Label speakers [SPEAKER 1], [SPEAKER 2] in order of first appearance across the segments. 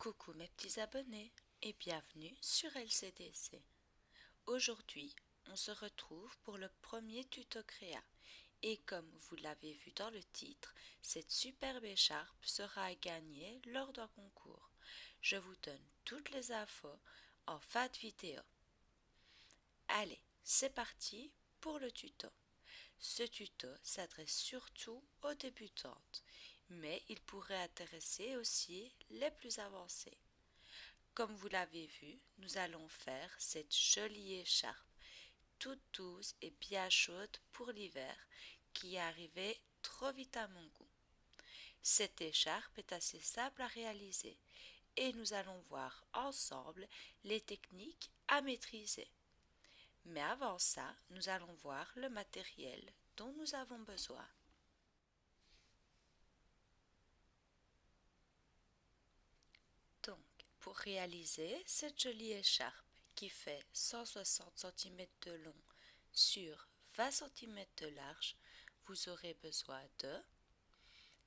[SPEAKER 1] Coucou mes petits abonnés et bienvenue sur LCDC. Aujourd'hui, on se retrouve pour le premier tuto créa et comme vous l'avez vu dans le titre, cette superbe écharpe sera à gagner lors d'un concours. Je vous donne toutes les infos en fin de vidéo. Allez, c'est parti pour le tuto. Ce tuto s'adresse surtout aux débutantes, mais il pourrait intéresser aussi les plus avancées. Comme vous l'avez vu, nous allons faire cette jolie écharpe, toute douce et bien chaude pour l'hiver, qui est arrivée trop vite à mon goût. Cette écharpe est assez simple à réaliser et nous allons voir ensemble les techniques à maîtriser. Mais avant ça, nous allons voir le matériel dont nous avons besoin. Donc, pour réaliser cette jolie écharpe qui fait 160 cm de long sur 20 cm de large, vous aurez besoin de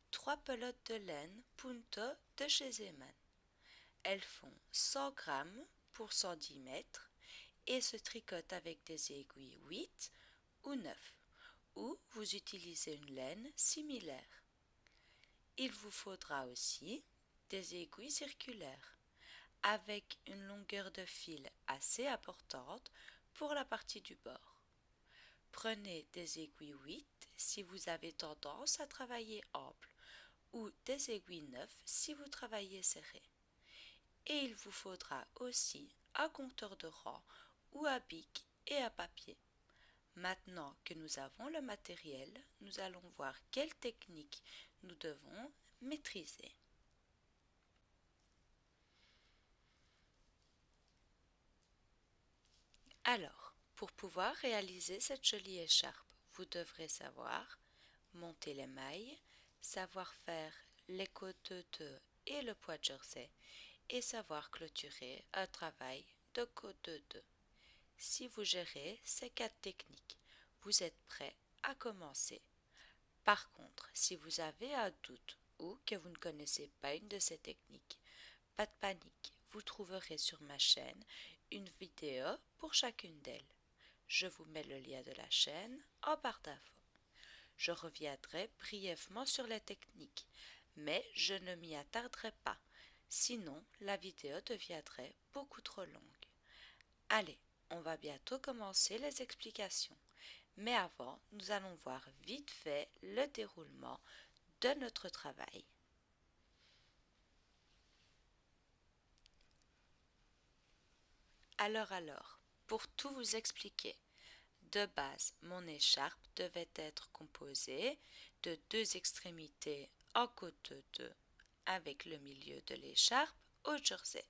[SPEAKER 1] 3 pelotes de laine Punto de chez Zeman. Elles font 100 g pour 110 mètres et se tricotent avec des aiguilles 8 ou 9, ou vous utilisez une laine similaire. Il vous faudra aussi des aiguilles circulaires avec une longueur de fil assez importante pour la partie du bord. Prenez des aiguilles 8 si vous avez tendance à travailler ample ou des aiguilles 9 si vous travaillez serré. Et il vous faudra aussi un compteur de rang ou un bic et un papier. Maintenant que nous avons le matériel, nous allons voir quelle technique nous devons maîtriser. Alors, pour pouvoir réaliser cette jolie écharpe, vous devrez savoir monter les mailles, savoir faire les côtes de 2 et le poids de jersey et savoir clôturer un travail de côte de 2. Si vous gérez ces 4 techniques, vous êtes prêt à commencer. Par contre, si vous avez un doute ou que vous ne connaissez pas une de ces techniques, pas de panique, vous trouverez sur ma chaîne une vidéo pour chacune d'elles. Je vous mets le lien de la chaîne en barre d'infos. Je reviendrai brièvement sur les techniques, mais je ne m'y attarderai pas, sinon la vidéo deviendrait beaucoup trop longue. Allez, on va bientôt commencer les explications, mais avant, nous allons voir vite fait le déroulement de notre travail. Alors, pour tout vous expliquer, de base, mon écharpe devait être composée de 2 extrémités en côte de 2 avec le milieu de l'écharpe au jersey.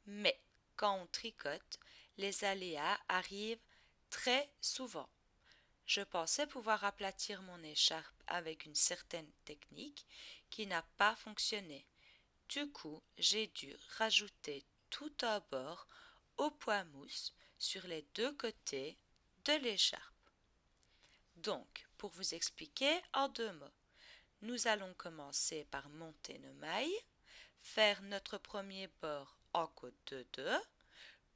[SPEAKER 1] Mais quand on tricote, les aléas arrivent très souvent. Je pensais pouvoir aplatir mon écharpe avec une certaine technique qui n'a pas fonctionné. Du coup, j'ai dû rajouter tout un bord au point mousse sur les 2 côtés de l'écharpe. Donc, pour vous expliquer en 2 mots, nous allons commencer par monter nos mailles, faire notre premier bord en côte de 2,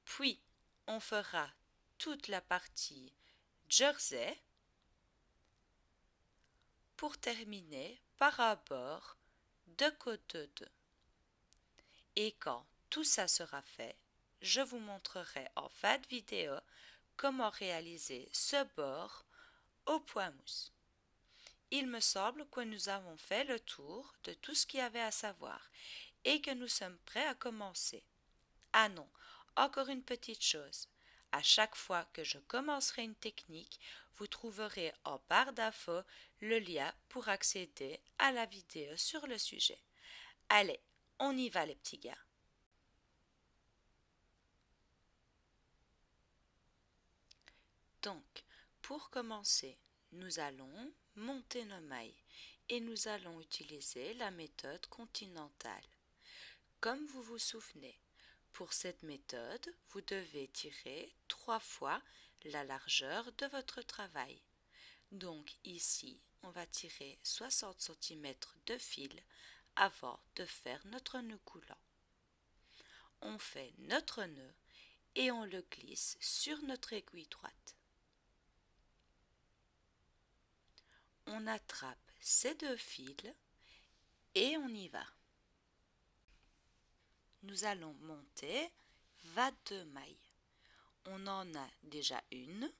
[SPEAKER 1] puis on fera toute la partie jersey pour terminer par un bord de côte de 2. Et quand tout ça sera fait, je vous montrerai en fin de vidéo comment réaliser ce bord au point mousse. Il me semble que nous avons fait le tour de tout ce qu'il y avait à savoir et que nous sommes prêts à commencer. Ah non, encore une petite chose. À chaque fois que je commencerai une technique, vous trouverez en barre d'infos le lien pour accéder à la vidéo sur le sujet. Allez, on y va les petits gars. Donc, pour commencer, nous allons monter nos mailles et nous allons utiliser la méthode continentale. Comme vous vous souvenez, pour cette méthode, vous devez tirer 3 fois la largeur de votre travail. Donc ici, on va tirer 60 cm de fil avant de faire notre nœud coulant. on fait notre nœud et on le glisse sur notre aiguille droite. On attrape ces deux fils et on y va. Nous allons monter 22 mailles. On en a déjà une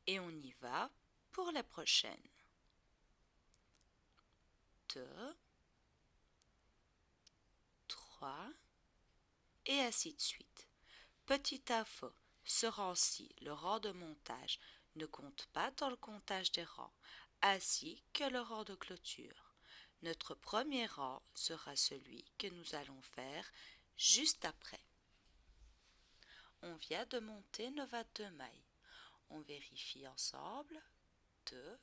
[SPEAKER 1] et on y va pour la prochaine. 2, 3 et ainsi de suite. Petit info, ce rang-ci, le rang de montage, ne compte pas dans le comptage des rangs, ainsi que le rang de clôture. Notre premier rang sera celui que nous allons faire juste après. On vient de monter nos 22 mailles. On vérifie ensemble. 2,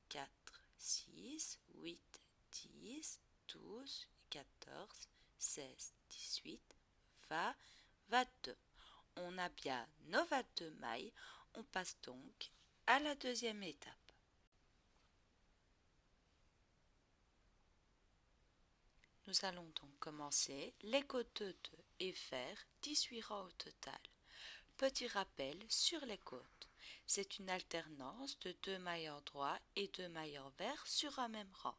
[SPEAKER 1] 4, 6, 8, 10, 12, 14, 16, 18, 20, 22. On a bien nos 22 mailles. On passe donc à la deuxième étape. Nous allons donc commencer les côtes de 2 et faire 18 rangs au total. Petit rappel sur les côtes. C'est une alternance de 2 mailles endroits et 2 mailles envers sur un même rang.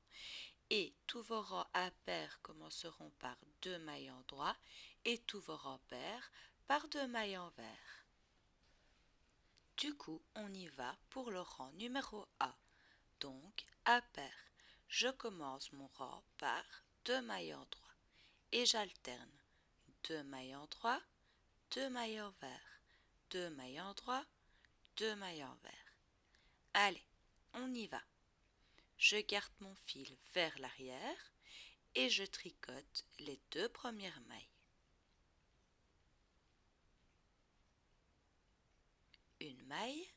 [SPEAKER 1] Et tous vos rangs impairs commenceront par 2 mailles endroits et tous vos rangs pairs par 2 mailles envers. Du coup, on y va pour le rang numéro 1. Donc, impair. Je commence mon rang par 2 mailles endroits et j'alterne 2 mailles endroits, 2 mailles envers, 2 mailles endroits, 2 mailles envers. Allez, on y va. Je garde mon fil vers l'arrière et je tricote les 2 premières mailles. Une maille,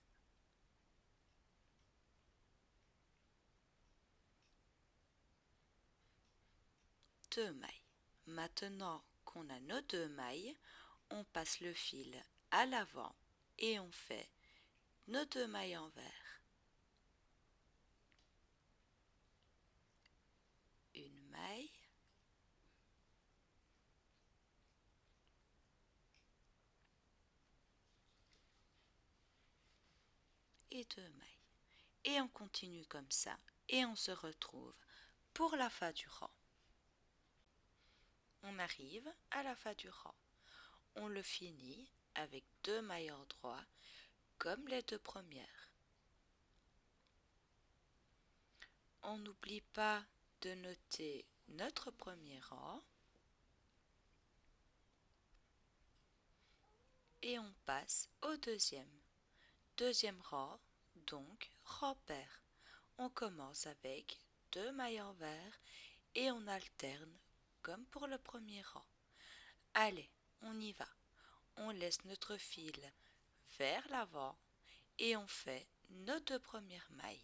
[SPEAKER 1] deux mailles. Maintenant qu'on a nos 2 mailles, on passe le fil à l'avant et on fait nos 2 mailles envers. Une maille, et 2 mailles. Et on continue comme ça et on se retrouve pour la fin du rang. On arrive à la fin du rang. On le finit avec 2 mailles endroits comme les 2 premières. On n'oublie pas de noter notre premier rang et on passe au deuxième. Deuxième rang, donc rang pair. On commence avec 2 mailles envers et on alterne comme pour le premier rang. Allez, on y va. On laisse notre fil vers l'avant et on fait nos 2 premières mailles.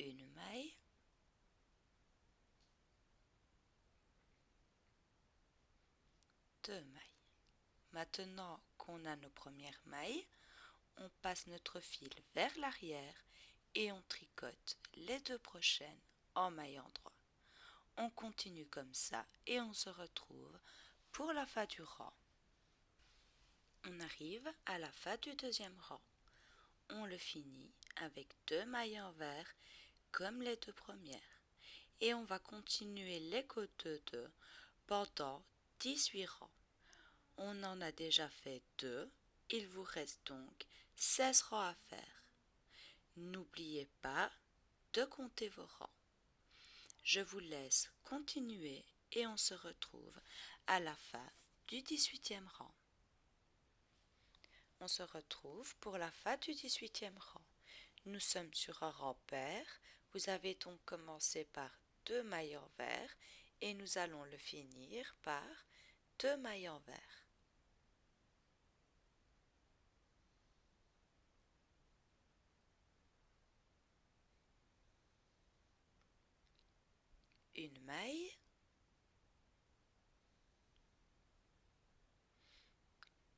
[SPEAKER 1] Une maille, deux mailles. Maintenant qu'on a nos premières mailles, on passe notre fil vers l'arrière et on tricote les 2 prochaines en maille endroit. On continue comme ça et on se retrouve pour la fin du rang. On arrive à la fin du deuxième rang. On le finit avec 2 mailles envers comme les 2 premières. Et on va continuer les côtes de 2 pendant 18 rangs. On en a déjà fait 2, il vous reste donc 16 rangs à faire. N'oubliez pas de compter vos rangs. Je vous laisse continuer et on se retrouve à la fin du 18e rang. On se retrouve pour la fin du 18e rang. Nous sommes sur un rang pair. Vous avez donc commencé par 2 mailles envers et nous allons le finir par 2 mailles envers. Une maille,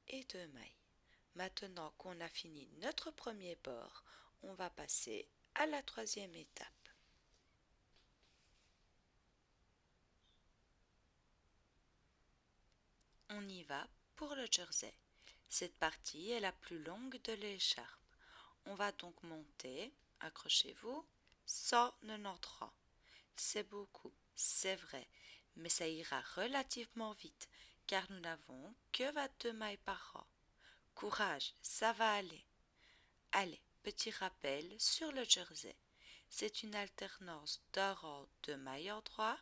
[SPEAKER 1] et 2 mailles. Maintenant qu'on a fini notre premier bord, on va passer à la troisième étape. On y va pour le jersey. Cette partie est la plus longue de l'écharpe. On va donc monter, accrochez-vous, 190 rangs. C'est beaucoup, c'est vrai, mais ça ira relativement vite, car nous n'avons que 22 mailles par rang. Courage, ça va aller. Allez, petit rappel sur le jersey. C'est une alternance d'un rang de mailles en droit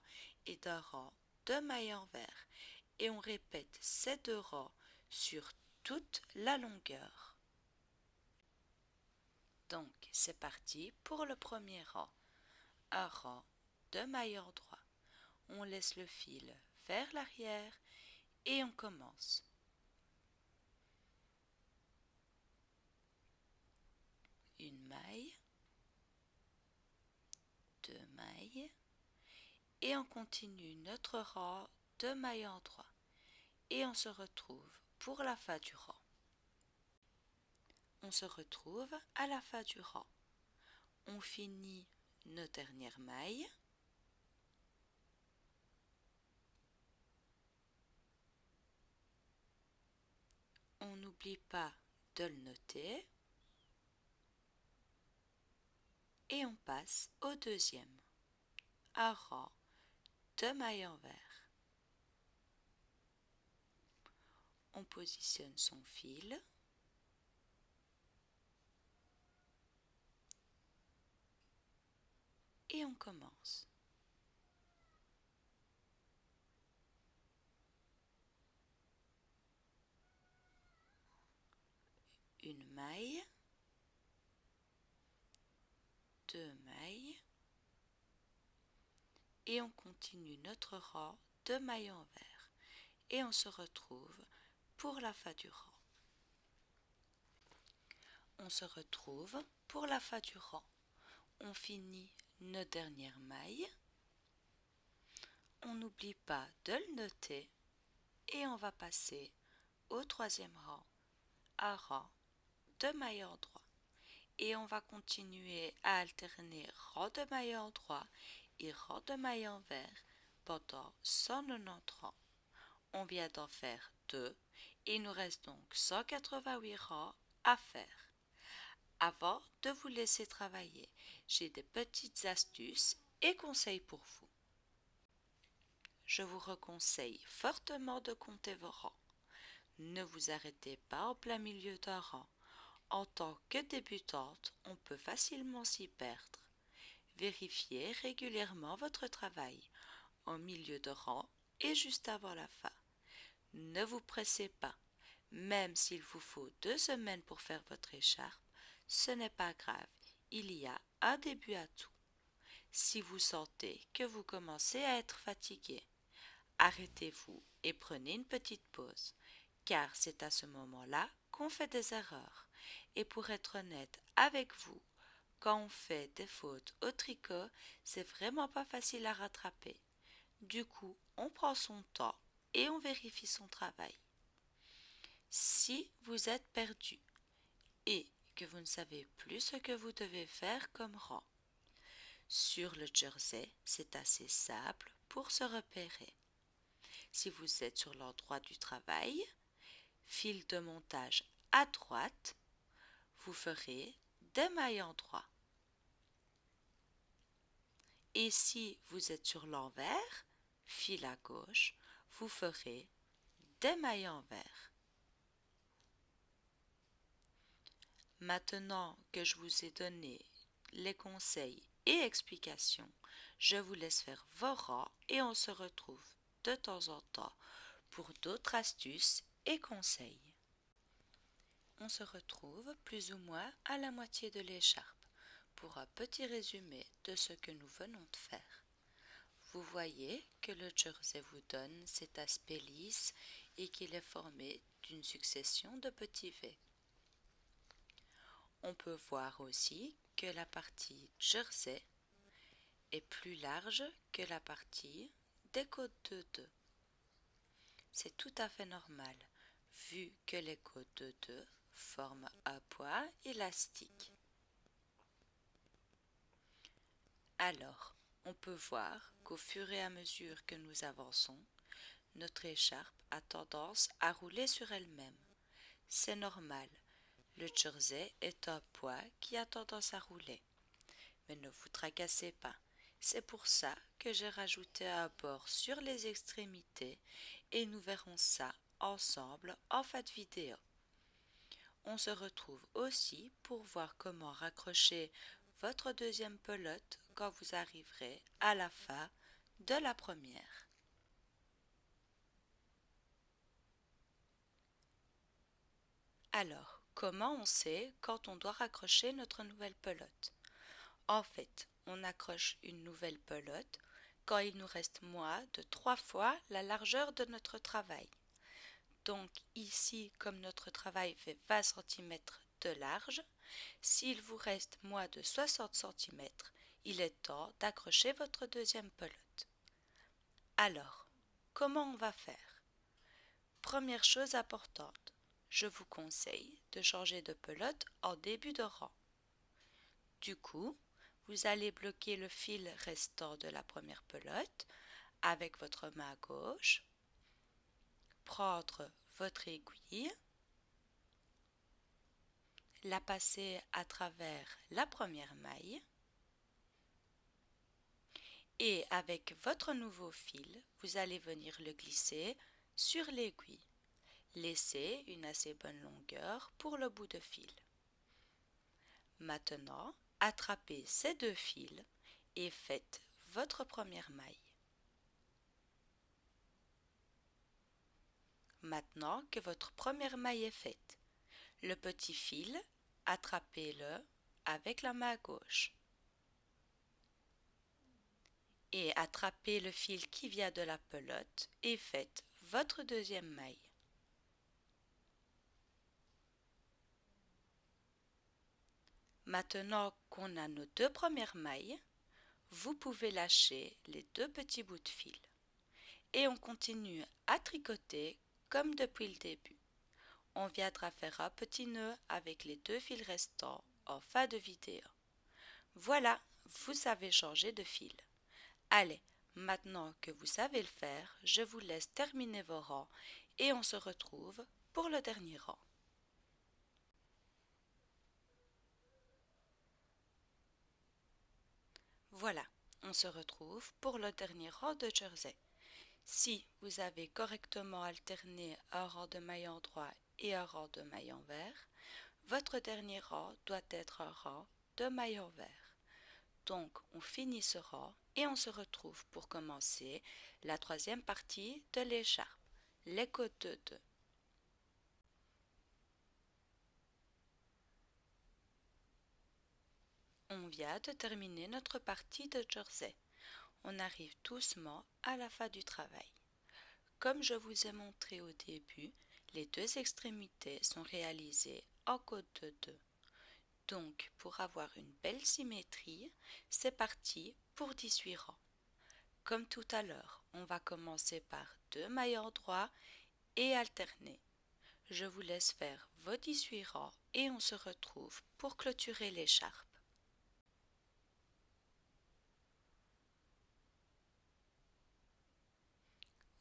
[SPEAKER 1] et d'un rang de mailles envers. Et on répète ces deux rangs sur toute la longueur. Donc, c'est parti pour le premier rang. Un rang de mailles en droit. On laisse le fil vers l'arrière et on commence. Une maille, deux mailles et on continue notre rang de mailles en droit et on se retrouve pour la fin du rang. On se retrouve à la fin du rang. On finit nos dernières mailles. On n'oublie pas de le noter. Et on passe au deuxième. Un rang de mailles envers. On positionne son fil. Et on commence. Une maille, deux mailles et on continue notre rang de mailles envers et on se retrouve pour la fin du rang. On se retrouve pour la fin du rang. On finit nos dernières mailles. On n'oublie pas de le noter et on va passer au troisième rang, un rang de mailles en droit. Et on va continuer à alterner rang de mailles en droit et rang de mailles envers pendant 190 rangs. On vient d'en faire 2 et il nous reste donc 188 rangs à faire. Avant de vous laisser travailler, j'ai des petites astuces et conseils pour vous. Je vous reconseille fortement de compter vos rangs. Ne vous arrêtez pas en plein milieu d'un rang. En tant que débutante, on peut facilement s'y perdre. Vérifiez régulièrement votre travail, en milieu de rang et juste avant la fin. Ne vous pressez pas, même s'il vous faut 2 semaines pour faire votre écharpe, ce n'est pas grave, il y a un début à tout. Si vous sentez que vous commencez à être fatigué, arrêtez-vous et prenez une petite pause, car c'est à ce moment-là qu'on fait des erreurs. Et pour être honnête avec vous, quand on fait des fautes au tricot, c'est vraiment pas facile à rattraper. Du coup, on prend son temps et on vérifie son travail. Si vous êtes perdu et que vous ne savez plus ce que vous devez faire comme rang, sur le jersey, c'est assez simple pour se repérer. Si vous êtes sur l'endroit du travail, fil de montage à droite, vous ferez des mailles en droit. Et si vous êtes sur l'envers, fil à gauche, vous ferez des mailles envers. Maintenant que je vous ai donné les conseils et explications, je vous laisse faire vos rangs et on se retrouve de temps en temps pour d'autres astuces et conseils. On se retrouve plus ou moins à la moitié de l'écharpe pour un petit résumé de ce que nous venons de faire. Vous voyez que le jersey vous donne cet aspect lisse et qu'il est formé d'une succession de petits V. On peut voir aussi que la partie jersey est plus large que la partie des côtes de 2. C'est tout à fait normal, vu que les côtes de 2 forme à poids élastique. Alors, on peut voir qu'au fur et à mesure que nous avançons, notre écharpe a tendance à rouler sur elle-même. C'est normal, le jersey est un poids qui a tendance à rouler. Mais ne vous tracassez pas, c'est pour ça que j'ai rajouté un bord sur les extrémités et nous verrons ça ensemble en fin de vidéo. On se retrouve aussi pour voir comment raccrocher votre deuxième pelote quand vous arriverez à la fin de la première. Alors, comment on sait quand on doit raccrocher notre nouvelle pelote? En fait, on accroche une nouvelle pelote quand il nous reste moins de 3 fois la largeur de notre travail. Donc ici, comme notre travail fait 20 cm de large, s'il vous reste moins de 60 cm, il est temps d'accrocher votre deuxième pelote. Alors, comment on va faire? Première chose importante, je vous conseille de changer de pelote en début de rang. Du coup, vous allez bloquer le fil restant de la première pelote avec votre main gauche, prendre votre aiguille, la passer à travers la première maille et avec votre nouveau fil, vous allez venir le glisser sur l'aiguille. Laissez une assez bonne longueur pour le bout de fil. Maintenant, attrapez ces deux fils et faites votre première maille. Maintenant que votre première maille est faite, le petit fil, attrapez-le avec la main gauche. Et attrapez le fil qui vient de la pelote et faites votre deuxième maille. Maintenant qu'on a nos deux premières mailles, vous pouvez lâcher les deux petits bouts de fil. Et on continue à tricoter comme depuis le début. On viendra faire un petit nœud avec les deux fils restants en fin de vidéo. Voilà, vous savez changer de fil. Allez, maintenant que vous savez le faire, je vous laisse terminer vos rangs et on se retrouve pour le dernier rang. Voilà, on se retrouve pour le dernier rang de jersey. Si vous avez correctement alterné un rang de mailles en droit et un rang de mailles envers, votre dernier rang doit être un rang de mailles envers. Donc, on finit ce rang et on se retrouve pour commencer la troisième partie de l'écharpe, les côtes de 2. On vient de terminer notre partie de jersey. On arrive doucement à la fin du travail. Comme je vous ai montré au début, les deux extrémités sont réalisées en côte de 2. Donc, pour avoir une belle symétrie, c'est parti pour 18 rangs. Comme tout à l'heure, on va commencer par 2 mailles en droit et alterner. Je vous laisse faire vos 18 rangs et on se retrouve pour clôturer l'écharpe.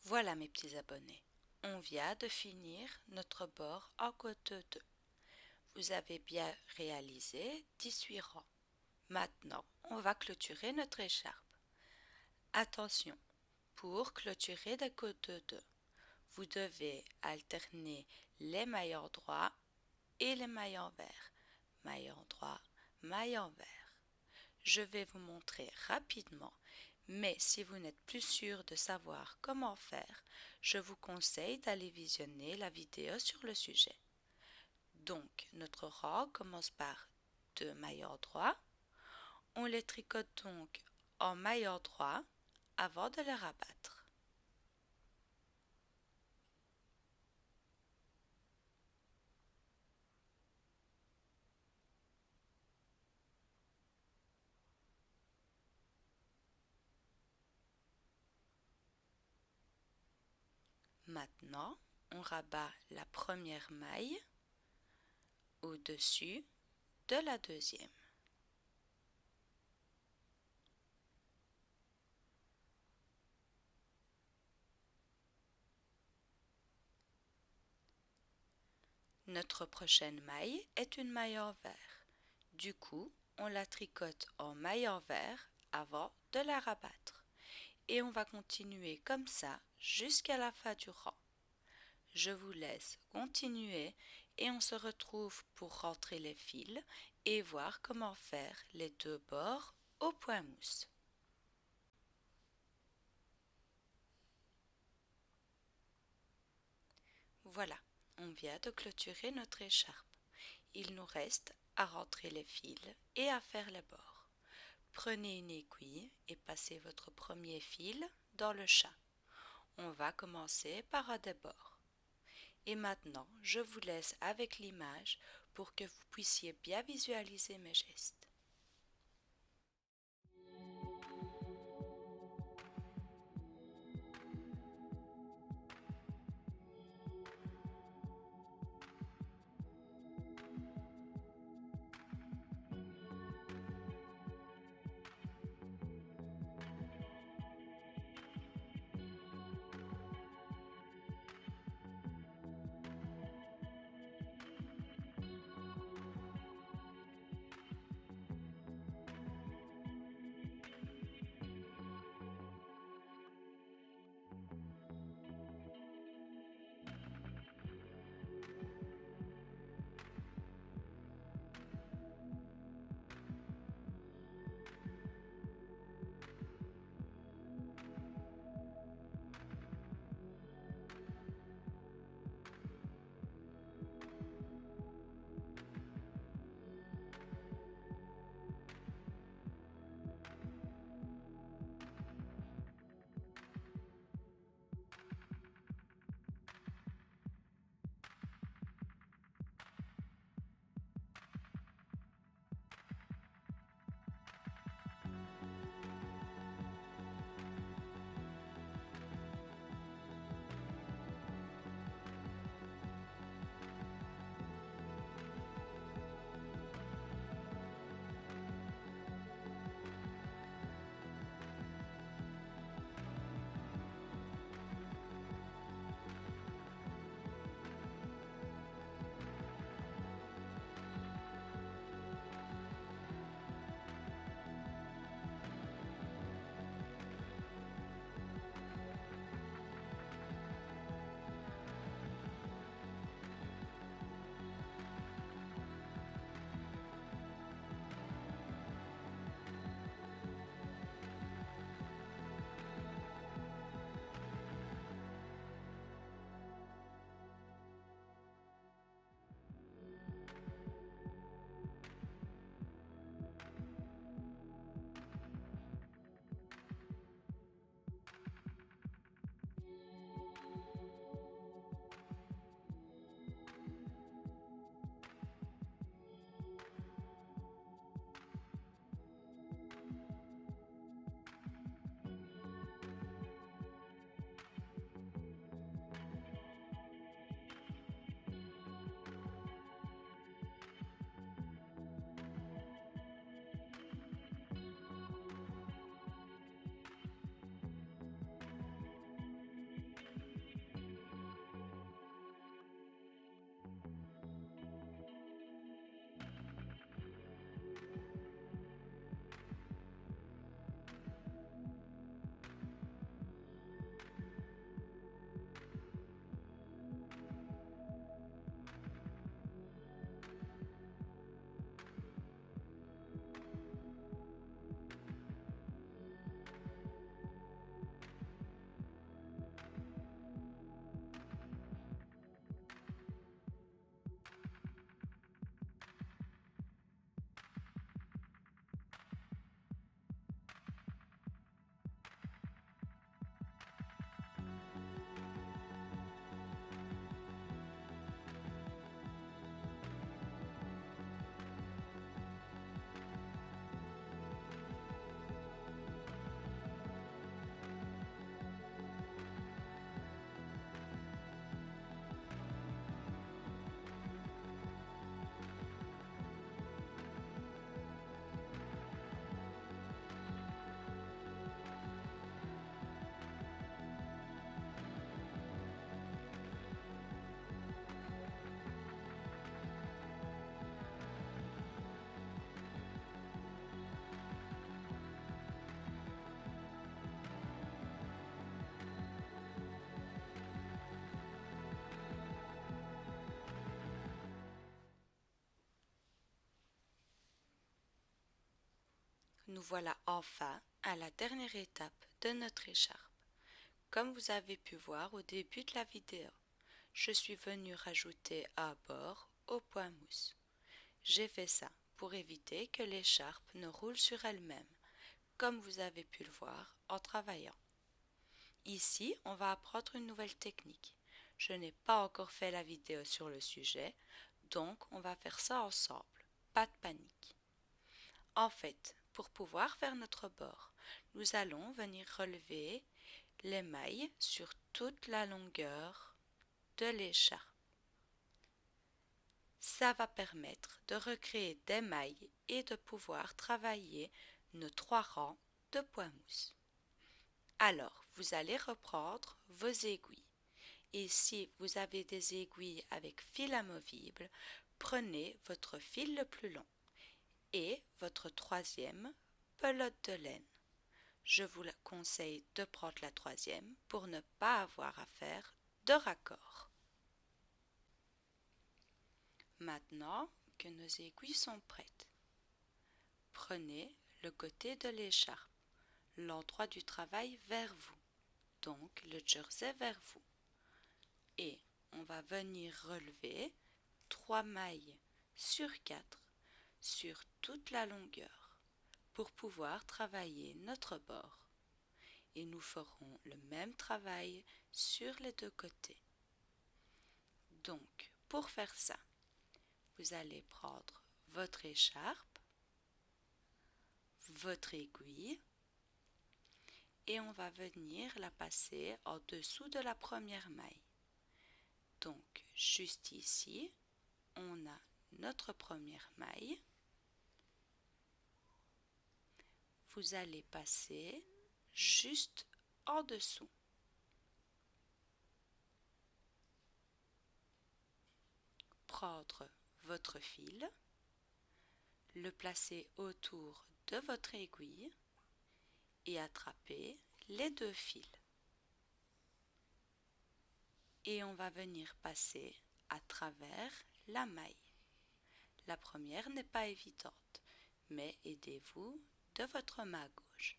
[SPEAKER 1] Voilà mes petits abonnés, on vient de finir notre bord en côte de 2. Vous avez bien réalisé 18 rangs. Maintenant, on va clôturer notre écharpe. Attention, pour clôturer des côtes de 2, vous devez alterner les mailles en droit et les mailles envers. Maille en droit, maille envers. Je vais vous montrer rapidement, mais si vous n'êtes plus sûr de savoir comment faire, je vous conseille d'aller visionner la vidéo sur le sujet. Donc, notre rang commence par 2 mailles en droit. On les tricote donc en mailles en droit avant de les rabattre. Maintenant, on rabat la première maille au-dessus de la deuxième. Notre prochaine maille est une maille envers. Du coup, on la tricote en maille envers avant de la rabattre. Et on va continuer comme ça jusqu'à la fin du rang. Je vous laisse continuer et on se retrouve pour rentrer les fils et voir comment faire les deux bords au point mousse. Voilà, on vient de clôturer notre écharpe. Il nous reste à rentrer les fils et à faire les bords. Prenez une aiguille et passez votre premier fil dans le chat. On va commencer par un des bords. Et maintenant, je vous laisse avec l'image pour que vous puissiez bien visualiser mes gestes. Nous voilà enfin à la dernière étape de notre écharpe. Comme vous avez pu voir au début de la vidéo, je suis venue rajouter à bord au point mousse. J'ai fait ça pour éviter que l'écharpe ne roule sur elle-même, comme vous avez pu le voir en travaillant. Ici, on va apprendre une nouvelle technique. Je n'ai pas encore fait la vidéo sur le sujet, donc on va faire ça ensemble. Pas de panique. En fait, pour pouvoir faire notre bord, nous allons venir relever les mailles sur toute la longueur de l'écharpe. Ça va permettre de recréer des mailles et de pouvoir travailler nos 3 rangs de point mousse. Alors, vous allez reprendre vos aiguilles. Et si vous avez des aiguilles avec fil amovible, prenez votre fil le plus long et votre 3e pelote de laine. Je vous conseille de prendre la 3e pour ne pas avoir à faire de raccord. Maintenant que nos aiguilles sont prêtes, prenez le côté de l'écharpe, l'endroit du travail vers vous, donc le jersey vers vous. Et on va venir relever 3 mailles sur 4 sur toute la longueur pour pouvoir travailler notre bord. Et nous ferons le même travail sur les 2 côtés. Donc, pour faire ça, vous allez prendre votre écharpe, votre aiguille, et on va venir la passer en dessous de la première maille. Donc, juste ici, on a notre première maille. Vous allez passer juste en dessous. Prendre votre fil, le placer autour de votre aiguille et attraper les 2 fils. Et on va venir passer à travers la maille. La première n'est pas évidente, mais aidez-vous de votre main gauche.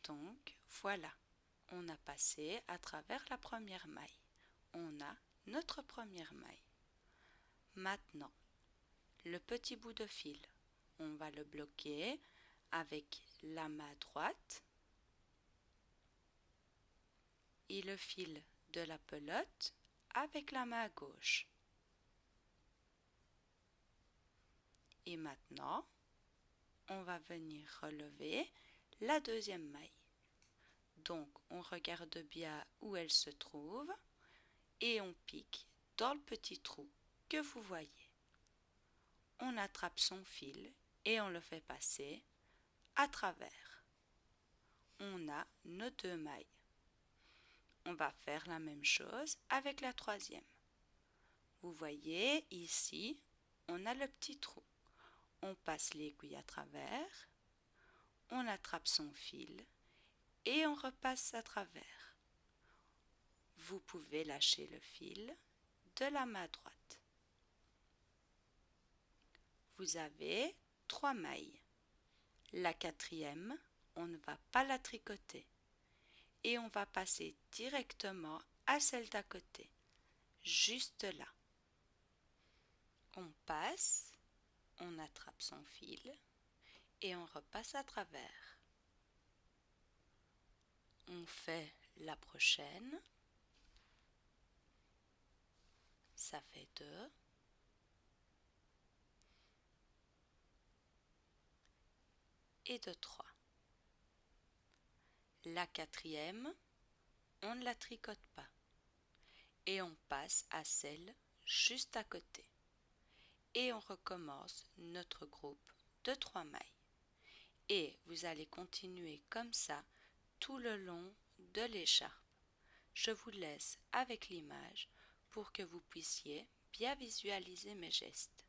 [SPEAKER 1] Donc voilà, on a passé à travers la première maille. On a notre première maille. Maintenant, le petit bout de fil, on va le bloquer avec la main droite et le fil de la pelote avec la main gauche. Et maintenant, on va venir relever la 2e maille. Donc, on regarde bien où elle se trouve et on pique dans le petit trou que vous voyez. On attrape son fil et on le fait passer à travers. On a nos 2 mailles. On va faire la même chose avec la 3e. Vous voyez ici, on a le petit trou. On passe l'aiguille à travers, on attrape son fil et on repasse à travers. Vous pouvez lâcher le fil de la main droite. Vous avez 3 mailles. La 4e, on ne va pas la tricoter et on va passer directement à celle d'à côté, juste là. On passe, on attrape son fil et on repasse à travers. On fait la prochaine. Ça fait 2. Et de 3. La 4e, on ne la tricote pas. Et on passe à celle juste à côté. Et on recommence notre groupe de 3 mailles. Et vous allez continuer comme ça tout le long de l'écharpe. Je vous laisse avec l'image pour que vous puissiez bien visualiser mes gestes.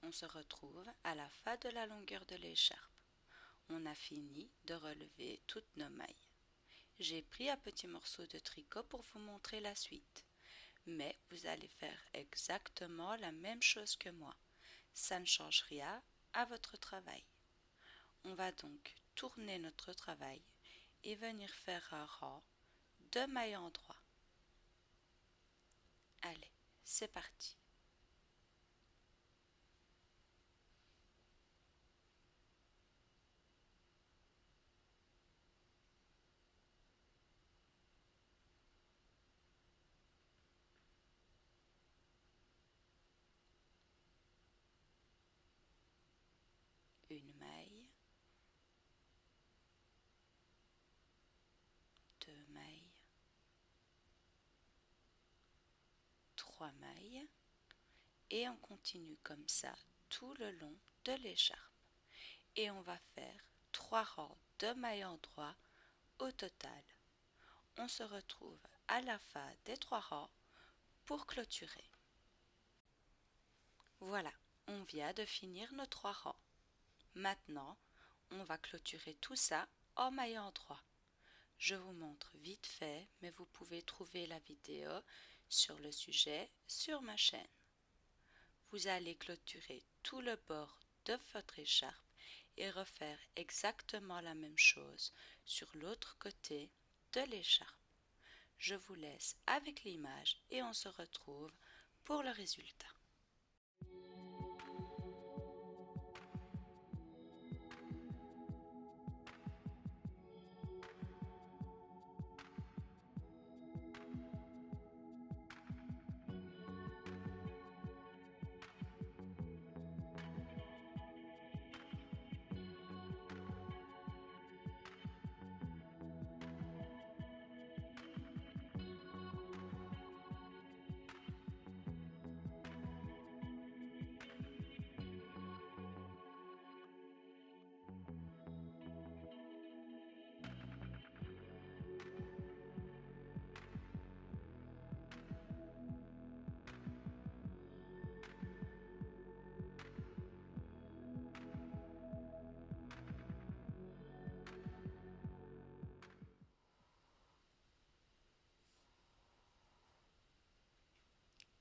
[SPEAKER 1] On se retrouve à la fin de la longueur de l'écharpe. On a fini de relever toutes nos mailles. J'ai pris un petit morceau de tricot pour vous montrer la suite. Mais vous allez faire exactement la même chose que moi. Ça ne change rien à votre travail. On va donc tourner notre travail et venir faire un rang de mailles en droit. Allez, c'est parti. Une maille, deux mailles, trois mailles et on continue comme ça tout le long de l'écharpe. Et on va faire 3 rangs de mailles en droit au total. On se retrouve à la fin des 3 rangs pour clôturer. Voilà, on vient de finir nos 3 rangs. Maintenant, on va clôturer tout ça en mailles en droit. Je vous montre vite fait, mais vous pouvez trouver la vidéo sur le sujet sur ma chaîne. Vous allez clôturer tout le bord de votre écharpe et refaire exactement la même chose sur l'autre côté de l'écharpe. Je vous laisse avec l'image et on se retrouve pour le résultat.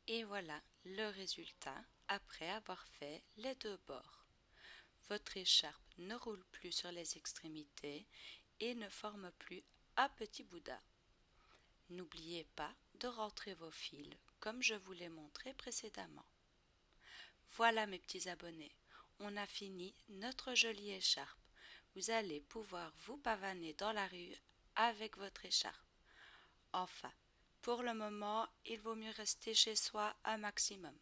[SPEAKER 1] Et voilà le résultat après avoir fait les deux bords. Votre écharpe ne roule plus sur les extrémités et ne forme plus un petit boudin. N'oubliez pas de rentrer vos fils comme je vous l'ai montré précédemment. Voilà mes petits abonnés, on a fini notre jolie écharpe. Vous allez pouvoir vous pavaner dans la rue avec votre écharpe. Enfin, pour le moment, il vaut mieux rester chez soi un maximum.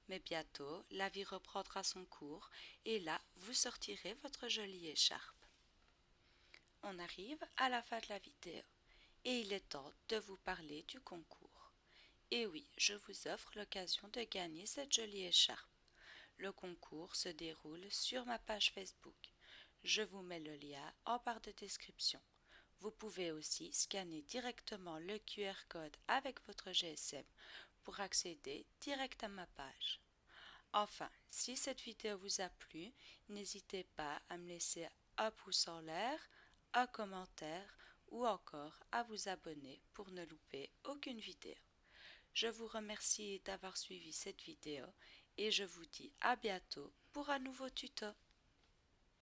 [SPEAKER 1] Mais bientôt, la vie reprendra son cours et là, vous sortirez votre jolie écharpe. On arrive à la fin de la vidéo et il est temps de vous parler du concours. Et oui, je vous offre l'occasion de gagner cette jolie écharpe. Le concours se déroule sur ma page Facebook. Je vous mets le lien en barre de description. Vous pouvez aussi scanner directement le QR code avec votre GSM pour accéder direct à ma page. Enfin, si cette vidéo vous a plu, n'hésitez pas à me laisser un pouce en l'air, un commentaire ou encore à vous abonner pour ne louper aucune vidéo. Je vous remercie d'avoir suivi cette vidéo et je vous dis à bientôt pour un nouveau tuto.